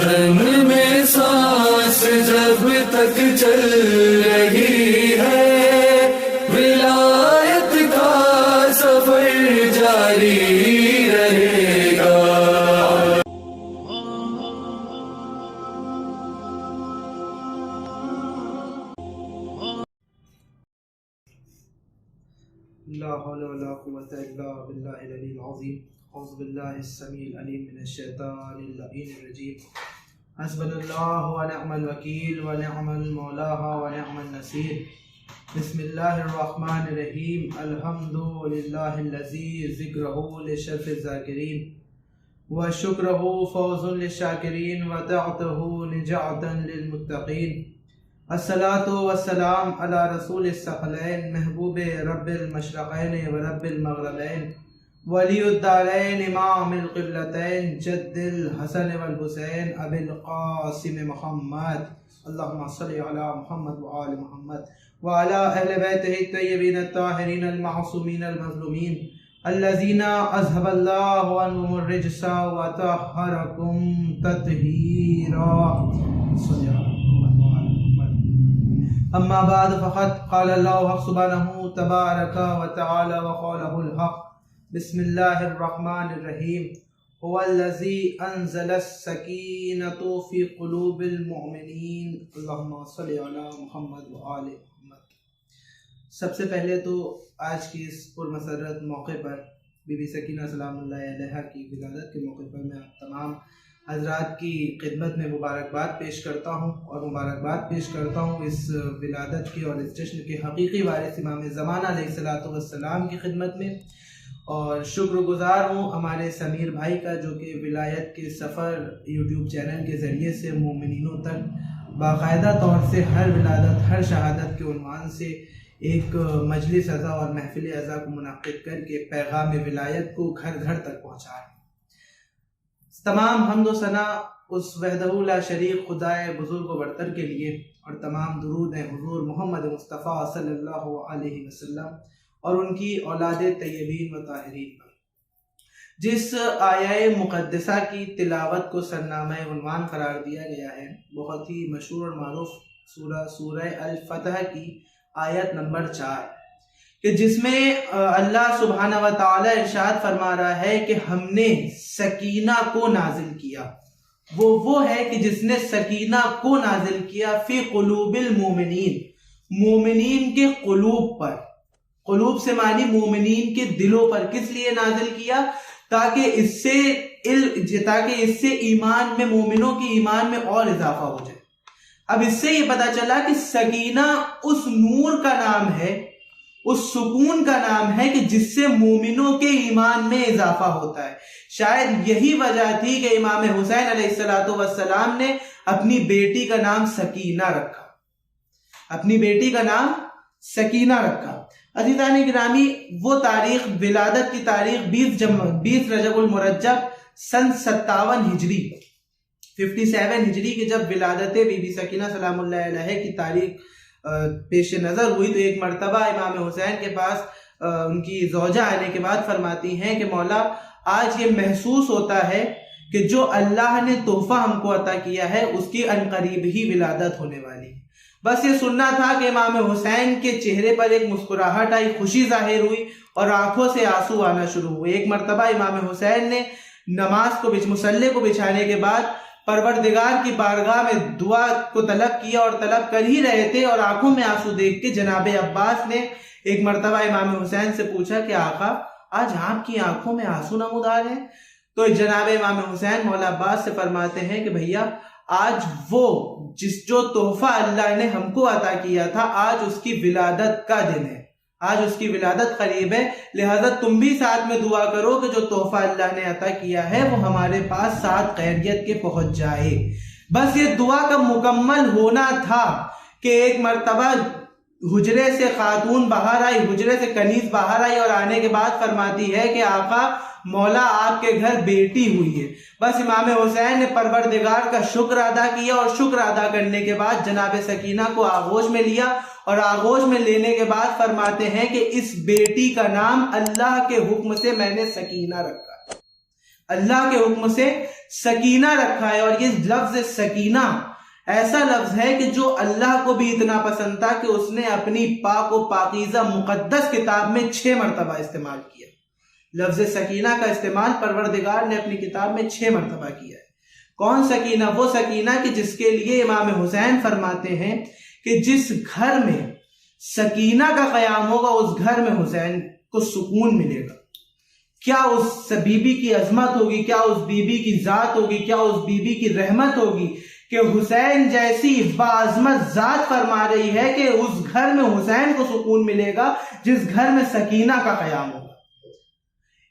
بدن میں سانس جب تک چل رہی ہے، ولایت کا سفر جاری رہے گا۔ لا حول ولا قوة إلا بالله العلي العظيم. أعوذ بالله السميع العليم من الشيطان اللعين الرجيم. حسبنا الله ونعم الوكيل ونعم المولى ونعم النصير. بسم الله الرحمن الرحيم. الحمد لله الذي ذكره لشرف الذاكرين وشكره فوز للشاكرين ودعته نجاة للمتقين. الصلاة والسلام على رسول الثقلين محبوب رب المشرقين ورب المغربين ولی الدارین امام القبلتین جد الحسن والحسین ابی القاسم محمد. اللہم صلی علی محمد وآل محمد وعلی اہل بیتہ الطیبین الطاہرین المعصومین المظلومین الذین اذھب اللہ عنہم الرجس وطہرکم تطہیرا. صلی علی محمد وآل محمد. اما بعد فقد قال اللہ سبحانہ تبارک وتعالی وقالہ الحق. بسم اللہ الرحمن الرحیم. هو الذی انزل السکینۃ فی قلوب المؤمنین. اللہم صلی علی محمد وآل محمد. سب سے پہلے تو آج کی اس پرمسرت موقع پر بی بی سکینہ سلام اللہ علیہا کی ولادت کے موقع پر میں آپ تمام حضرات کی خدمت میں مبارکباد پیش کرتا ہوں، اور مبارکباد پیش کرتا ہوں اس ولادت کے اور اس جشن کے حقیقی وارث امام زمانہ علیہ السلام کی خدمت میں، اور شکر گزار ہوں ہمارے سمیر بھائی کا جو کہ ولایت کے سفر یوٹیوب چینل کے ذریعے سے مومنینوں تک باقاعدہ طور سے ہر ولادت ہر شہادت کے عنوان سے ایک مجلس عزا اور محفل عزا کو منعقد کر کے پیغام ولایت کو گھر گھر تک پہنچا ہے۔ تمام حمد و ثنا اس وحدہ لا شریک خدائے بزرگ و برتر کے لیے، اور تمام درود ہیں حضور محمد مصطفیٰ صلی اللہ علیہ وسلم اور ان کی اولاد طیبین و طاہرین پر۔ جس آیہ مقدسہ کی تلاوت کو سرنامہ عنوان قرار دیا گیا ہے، بہت ہی مشہور اور معروف سورہ الفتح کی آیت نمبر 4، کہ جس میں اللہ سبحانہ و تعالی ارشاد فرما رہا ہے کہ ہم نے سکینہ کو نازل کیا۔ وہ ہے کہ جس نے سکینہ کو نازل کیا فی قلوب المومنین، مومنین کے قلوب پر۔ قلوب سے معنی مومنین کے دلوں پر۔ کس لیے نازل کیا؟ تاکہ اس سے ایمان میں، مومنوں کی ایمان میں اور اضافہ ہو جائے۔ اب اس سے یہ پتا چلا کہ سکینہ اس نور کا نام ہے، اس سکون کا نام ہے کہ جس سے مومنوں کے ایمان میں اضافہ ہوتا ہے۔ شاید یہی وجہ تھی کہ امام حسین علیہ السلام نے اپنی بیٹی کا نام سکینہ رکھا، اپنی بیٹی کا نام سکینہ رکھا۔ عزیزان گرامی، وہ تاریخ، ولادت کی تاریخ 20 رجب المرجب سن 57 ہجری 57 ہجری کی جب ولادت بی بی سکینہ سلام اللہ علیہ کی تاریخ پیش نظر ہوئی، تو ایک مرتبہ امام حسین کے پاس ان کی زوجہ آنے کے بعد فرماتی ہیں کہ مولا، آج یہ محسوس ہوتا ہے کہ جو اللہ نے تحفہ ہم کو عطا کیا ہے اس کی عنقریب ہی ولادت ہونے والی ہے۔ بس یہ سننا تھا کہ امام حسین کے چہرے پر ایک مسکراہٹ آئی، خوشی ظاہر ہوئی اور آنکھوں سے آنسو آنا شروع ہوئے۔ ایک مرتبہ امام حسین نے نماز کو مصلی کو بچھانے کے بعد پروردگار کی بارگاہ میں دعا کو طلب کیا، اور طلب کر ہی رہے تھے، اور آنکھوں میں آنسو دیکھ کے جناب عباس نے ایک مرتبہ امام حسین سے پوچھا کہ آقا، آج آپ کی آنکھوں میں آنسو نمودار ہیں؟ تو جناب امام حسین مولا عباس سے فرماتے ہیں کہ بھیا، آج وہ جو تحفہ اللہ نے ہم کو عطا کیا تھا، آج اس کی ولادت کا دن ہے، آج اس کی ولادت قریب ہے، لہذا تم بھی ساتھ میں دعا کرو کہ جو تحفہ اللہ نے عطا کیا ہے وہ ہمارے پاس ساتھ خیریت کے پہنچ جائے۔ بس یہ دعا کا مکمل ہونا تھا کہ ایک مرتبہ حجرے سے خاتون باہر آئی، حجرے سے کنیز باہر آئی، اور آنے کے بعد فرماتی ہے کہ آقا، مولا آپ کے گھر بیٹی ہوئی ہے۔ بس امام حسین نے پروردگار کا شکر ادا کیا، اور شکر ادا کرنے کے بعد جناب سکینہ کو آغوش میں لیا، اور آغوش میں لینے کے بعد فرماتے ہیں کہ اس بیٹی کا نام اللہ کے حکم سے میں نے سکینہ رکھا۔ اللہ کے حکم سے سکینہ رکھا ہے، اور یہ لفظ سکینہ ایسا لفظ ہے کہ جو اللہ کو بھی اتنا پسند تھا کہ اس نے اپنی پاک و پاکیزہ مقدس کتاب میں 6 مرتبہ استعمال کیا۔ لفظ سکینہ کا استعمال پروردگار نے اپنی کتاب میں 6 مرتبہ کیا ہے۔ کون سکینہ؟ وہ سکینہ کہ جس کے لیے امام حسین فرماتے ہیں کہ جس گھر میں سکینہ کا قیام ہوگا اس گھر میں حسین کو سکون ملے گا۔ کیا اس بی بی کی عظمت ہوگی، کیا اس بی بی کی ذات ہوگی، کیا اس بی بی کی رحمت ہوگی کہ حسین جیسی باعظمت ذات فرما رہی ہے کہ اس گھر میں حسین کو سکون ملے گا جس گھر میں سکینہ کا قیام ہوگا۔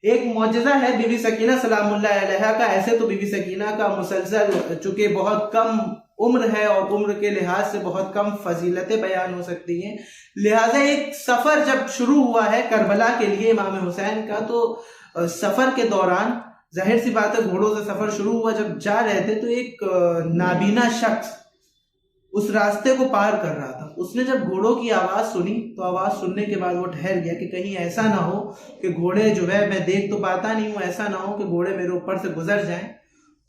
ایک معجزہ ہے بی بی سکینہ سلام اللہ علیہا کا۔ ایسے تو بی بی سکینہ کا مسلسل چونکہ بہت کم عمر ہے اور عمر کے لحاظ سے بہت کم فضیلتیں بیان ہو سکتی ہیں، لہٰذا ایک سفر جب شروع ہوا ہے کربلا کے لیے امام حسین کا، تو سفر کے دوران ظاہر سی بات ہے گھوڑوں سے سفر شروع ہوا، جب جا رہے تھے تو ایک نابینا شخص اس راستے کو پار کر رہا تھا۔ اس نے جب گھوڑوں کی آواز سنی تو آواز سننے کے بعد وہ ٹھہر گیا کہ کہیں ایسا نہ ہو کہ گھوڑے جو ہے، میں دیکھ تو پاتا نہیں ہوں، ایسا نہ ہو کہ گھوڑے میرے اوپر سے گزر جائیں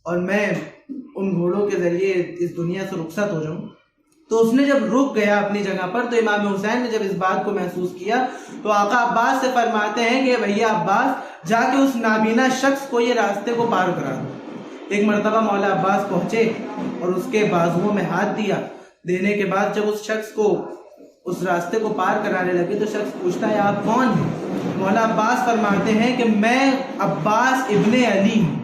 اور میں ان گھوڑوں کے ذریعے اس دنیا سے رخصت ہو جاؤں۔ تو اس نے جب رک گیا اپنی جگہ پر، تو امام حسین نے جب اس بات کو محسوس کیا تو آقا عباس سے فرماتے ہیں کہ بھیا عباس، جا کے اس نابینا شخص کو یہ راستے کو پار کرا دو۔ ایک مرتبہ مولا عباس پہنچے اور اس کے بازوؤں میں ہاتھ دیا۔ دینے کے بعد جب اس شخص کو اس راستے کو پار کرانے لگے تو شخص پوچھتا ہے آپ کون ہیں؟ مولا عباس فرماتے ہیں کہ میں عباس ابن علی ہوں۔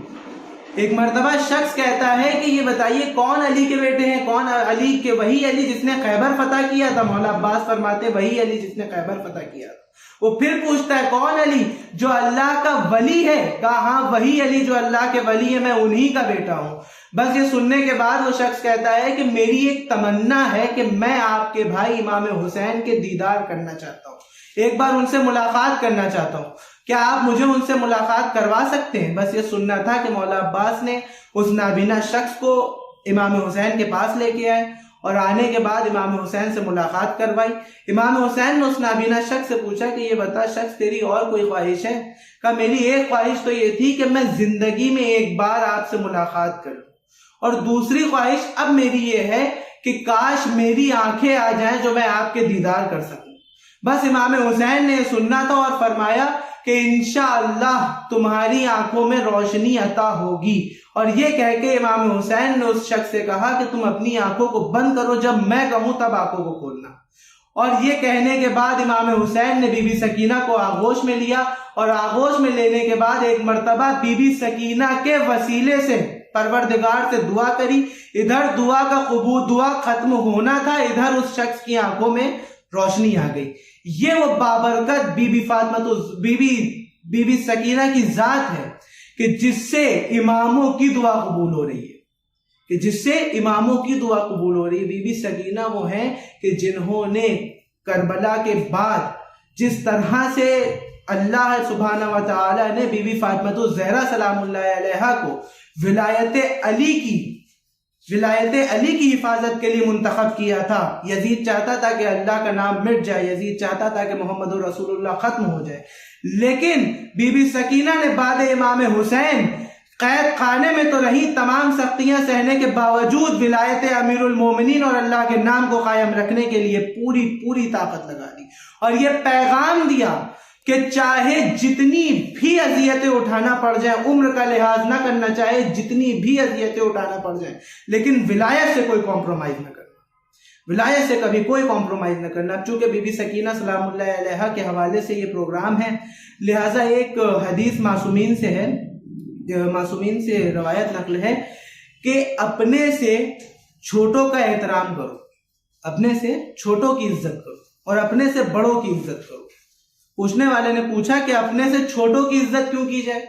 ایک مرتبہ شخص کہتا ہے کہ یہ بتائیے کون علی کے بیٹے ہیں؟ کون علی کے؟ وہی علی جس نے خیبر فتح کیا تھا۔ مولا عباس فرماتے ہیں وہی علی جس نے خیبر فتح کیا تھا۔ وہ پھر پوچھتا ہے کون علی؟ جو اللہ کا ولی ہے۔ کہا ہاں وہی علی جو اللہ کے ولی ہے، میں انہی کا بیٹا ہوں۔ بس یہ سننے کے بعد وہ شخص کہتا ہے کہ میری ایک تمنا ہے کہ میں آپ کے بھائی امام حسین کے دیدار کرنا چاہتا ہوں، ایک بار ان سے ملاقات کرنا چاہتا ہوں، کیا آپ مجھے ان سے ملاقات کروا سکتے ہیں؟ بس یہ سننا تھا کہ مولا عباس نے اس نابینا شخص کو امام حسین کے پاس لے کے آئے اور آنے کے بعد امام حسین سے ملاقات کروائی۔ امام حسین نے اس نابینا شخص سے پوچھا کہ یہ بتا شخص تیری اور کوئی خواہش ہے؟ کہا میری ایک خواہش تو یہ تھی کہ میں زندگی میں ایک بار آپ سے ملاقات کروں، اور دوسری خواہش اب میری یہ ہے کہ کاش میری آنکھیں آ جائیں جو میں آپ کے دیدار کر سکوں۔ بس امام حسین نے سننا تھا اور فرمایا کہ انشاءاللہ تمہاری آنکھوں میں روشنی عطا ہوگی، اور یہ کہہ کے امام حسین نے اس شخص سے کہا کہ تم اپنی آنکھوں کو بند کرو، جب میں کہوں تب آنکھوں کو کھولنا۔ اور یہ کہنے کے بعد امام حسین نے بی بی سکینہ کو آغوش میں لیا، اور آغوش میں لینے کے بعد ایک مرتبہ بی بی سکینہ کے وسیلے سے پروردگار سے دعا کری۔ ادھر دعا کا قبول، دعا ختم ہونا تھا، ادھر اس شخص کی آنکھوں میں روشنی آ گئی۔ یہ وہ بابرکت بی بی فاطمہ بی بی سکینہ کی ذات ہے کہ جس سے اماموں کی دعا قبول ہو رہی ہے، کہ جس سے اماموں کی دعا قبول ہو رہی ہے۔ بی بی سکینہ وہ ہیں کہ جنہوں نے کربلا کے بعد جس طرح سے اللہ سبحانہ و تعالی نے بی بی فاطمہ الزہرا سلام اللہ علیہا کو ولایت علی کی حفاظت کے لیے منتخب کیا تھا۔ یزید چاہتا تھا کہ اللہ کا نام مٹ جائے، یزید چاہتا تھا کہ محمد رسول اللہ ختم ہو جائے، لیکن بی بی سکینہ نے بعد امام حسین قید خانے میں تو رہی، تمام سختیاں سہنے کے باوجود ولایت امیر المومنین اور اللہ کے نام کو قائم رکھنے کے لیے پوری طاقت لگا دی، اور یہ پیغام دیا کہ چاہے جتنی بھی اذیتیں اٹھانا پڑ جائیں، عمر کا لحاظ نہ کرنا، چاہے جتنی بھی اذیتیں اٹھانا پڑ جائیں، لیکن ولایت سے کوئی کمپرومائز نہ کرنا، ولایت سے کبھی کوئی کمپرومائز نہ کرنا۔ چونکہ بی بی سکینہ سلام اللہ علیہا کے حوالے سے یہ پروگرام ہے، لہٰذا ایک حدیث معصومین سے ہے، معصومین سے روایت نقل ہے کہ اپنے سے چھوٹوں کا احترام کرو، اپنے سے چھوٹوں کی عزت کرو اور اپنے سے بڑوں کی عزت کرو۔ پوچھنے والے نے پوچھا کہ اپنے سے چھوٹوں کی عزت کیوں کی جائے؟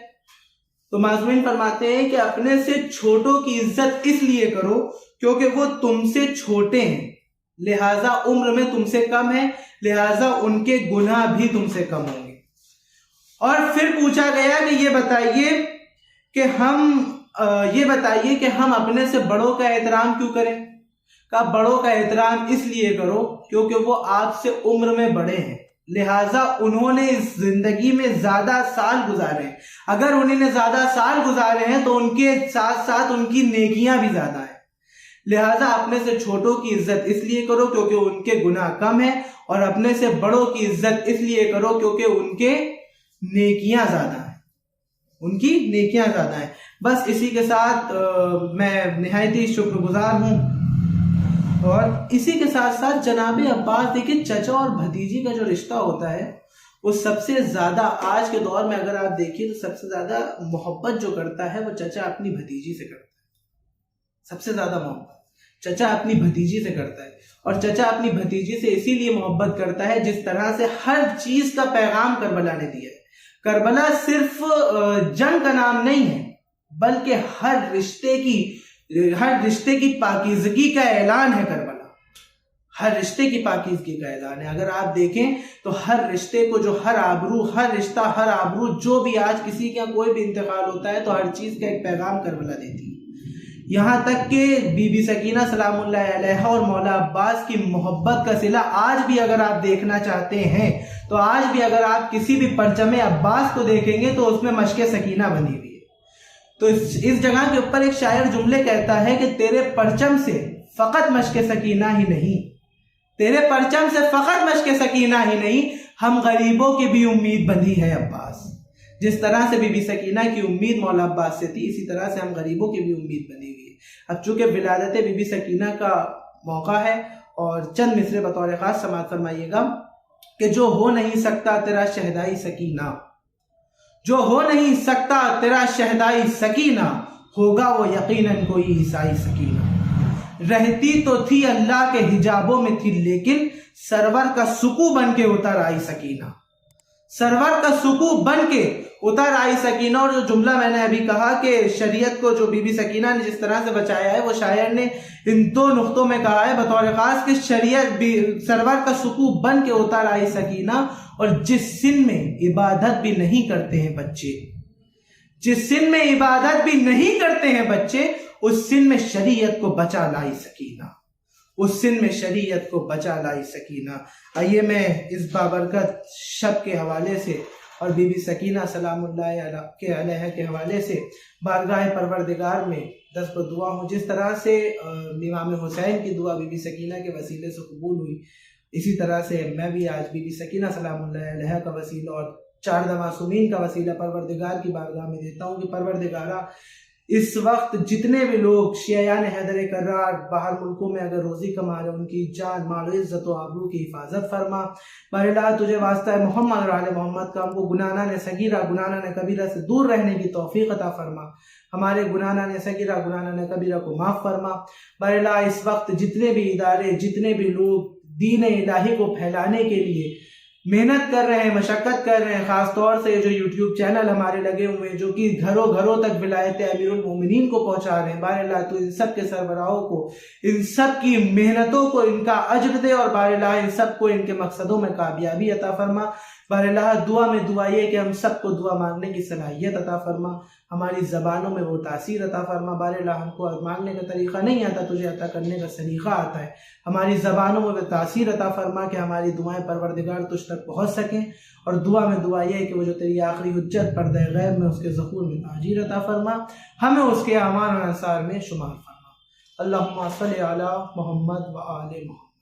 تو معصومین فرماتے ہیں کہ اپنے سے چھوٹوں کی عزت اس لیے کرو کیونکہ وہ تم سے چھوٹے ہیں، لہٰذا عمر میں تم سے کم ہے، لہٰذا ان کے گناہ بھی تم سے کم ہوں گے۔ اور پھر پوچھا گیا کہ یہ بتائیے کہ ہم اپنے سے بڑوں کا احترام کیوں کریں؟ کہا بڑوں کا احترام اس لیے کرو کیونکہ وہ آپ سے عمر میں بڑے ہیں، لہٰذا انہوں نے اس زندگی میں زیادہ سال گزارے ہیں. اگر انہوں نے زیادہ سال گزارے ہیں تو ان کے ساتھ ساتھ ان کی نیکیاں بھی زیادہ ہیں. لہٰذا اپنے سے چھوٹوں کی عزت اس لیے کرو کیونکہ ان کے گناہ کم ہیں، اور اپنے سے بڑوں کی عزت اس لیے کرو کیونکہ ان کے نیکیاں زیادہ ہیں، ان کی نیکیاں زیادہ ہیں. بس اسی کے ساتھ میں نہایت ہی شکر گزار ہوں. اور اسی کے ساتھ ساتھ جناب عباس، دیکھیں چچا اور بھتیجی کا جو رشتہ ہوتا ہے وہ سب سے زیادہ آج کے دور میں اگر آپ دیکھیں تو سب سے زیادہ محبت جو کرتا ہے وہ چچا اپنی بھتیجی سے کرتا ہے. سب سے زیادہ محبت چچا اپنی بھتیجی سے کرتا ہے. اور چچا اپنی بھتیجی سے اسی لیے محبت کرتا ہے جس طرح سے ہر چیز کا پیغام کربلا نے دیا ہے. کربلا صرف جنگ کا نام نہیں ہے بلکہ ہر رشتے کی پاکیزگی کا اعلان ہے. کربلا ہر رشتے کی پاکیزگی کا اعلان ہے. اگر آپ دیکھیں تو ہر رشتے کو جو ہر آبرو جو بھی آج کسی کا کوئی بھی انتقال ہوتا ہے تو ہر چیز کا ایک پیغام کربلا دیتی ہے. یہاں تک کہ بی بی سکینہ سلام اللہ علیہا اور مولا عباس کی محبت کا صلہ آج بھی اگر آپ دیکھنا چاہتے ہیں تو آج بھی اگر آپ کسی بھی پرچم عباس کو دیکھیں گے تو اس میں مشق سکینہ بنی ہوئی ہے. تو اس جگہ کے اوپر ایک شاعر جملے کہتا ہے کہ تیرے پرچم سے فقط مشق سکینہ ہی نہیں، تیرے پرچم سے فقط مشق سکینہ ہی نہیں، ہم غریبوں کی بھی امید بندھی ہے عباس. جس طرح سے بی بی سکینہ کی امید مولا عباس سے تھی اسی طرح سے ہم غریبوں کی بھی امید بنی ہوئی ہے. اب چونکہ ولادت بی بی سکینہ کا موقع ہے اور چند مصرے بطور خاص سماعت فرمائیے گا کہ جو ہو نہیں سکتا تیرا شہدائی سکینہ، جو ہو نہیں سکتا تیرا شہدائی سکینہ، ہوگا وہ یقیناً کوئی عیسائی سکینہ. رہتی تو تھی اللہ کے حجابوں میں تھی لیکن سرور کا سکو بن کے اتر آئی سکینہ، سرور کا سکو بن کے اتر آئی سکینہ. اور جو جملہ میں نے ابھی کہا کہ شریعت کو جو بی بی سکینہ نے جس طرح سے بچایا ہے وہ شاعر نے ان دو نقطوں میں کہا ہے بطور خاص کہ شریعت بھی سرور کا سکو بن کے اتر آئی سکینہ. اور جس سن میں عبادت بھی نہیں کرتے ہیں بچے، جس سن میں عبادت بھی نہیں کرتے ہیں بچے، اس سن میں شریعت کو بچا لائی سکینہ، اس سن میں شریعت کو بچا لائی سکینہ. آئیے میں اس بابرکت شب کے حوالے سے اور بی بی سکینہ سلام اللہ علیہ کے حوالے سے بارگاہ پروردگار میں دست دعا ہوں. جس طرح سے امام حسین کی دعا بی بی سکینہ کے وسیلے سے قبول ہوئی، اسی طرح سے میں بھی آج بی بی سکینہ سلام اللہ علیہ کا وسیلہ اور 4 معصومین کا وسیلہ پروردگار کی بارگاہ میں دیتا ہوں کہ پروردگارہ اس وقت جتنے بھی لوگ شیعان حیدر کرار باہر ملکوں میں اگر روزی کما رہے ان کی جان مال و عزت و آبرو کی حفاظت فرما. باراللہ تجھے واسطہ ہے محمد اور آل محمد کا ہم کو گناہاں نے صغیرہ گناہاں نے کبیرہ سے دور رہنے کی توفیق عطا فرما. ہمارے گناہاں نے صغیرہ گناہاں نے کبیرہ کو معاف فرما. باراللہ اس وقت جتنے بھی ادارے جتنے بھی لوگ دین الہی کو پھیلانے کے لیے محنت کر رہے ہیں، مشقت کر رہے ہیں، خاص طور سے جو یوٹیوب چینل ہمارے لگے ہوئے ہیں جو کہ گھروں گھروں تک ولایت امیر المومنین کو پہنچا رہے ہیں، باراللہ تو ان سب کے سربراہوں کو، ان سب کی محنتوں کو ان کا اجر دے اور باراللہ ان سب کو ان کے مقصدوں میں کامیابی عطا فرما. باراللہ دعا میں دعا یہ کہ ہم سب کو دعا مانگنے کی صلاحیت عطا فرما، ہماری زبانوں میں وہ تاثیر عطا فرما. باراللہ ہم کو مانگنے کا طریقہ نہیں آتا، تجھے عطا کرنے کا سلیقہ آتا ہے. ہماری زبانوں میں وہ تاثیر عطا فرما کہ ہماری دعائیں پروردگار تجھ تک پہنچ سکیں. اور دعا میں دعا یہ ہے کہ وہ جو تیری آخری حجت پردہ غیب میں اس کے ظہور میں تاجیر عطا فرما، ہمیں اس کے اعمال و انصار میں شمار فرما. اللہم صلی علی محمد و آل محمد.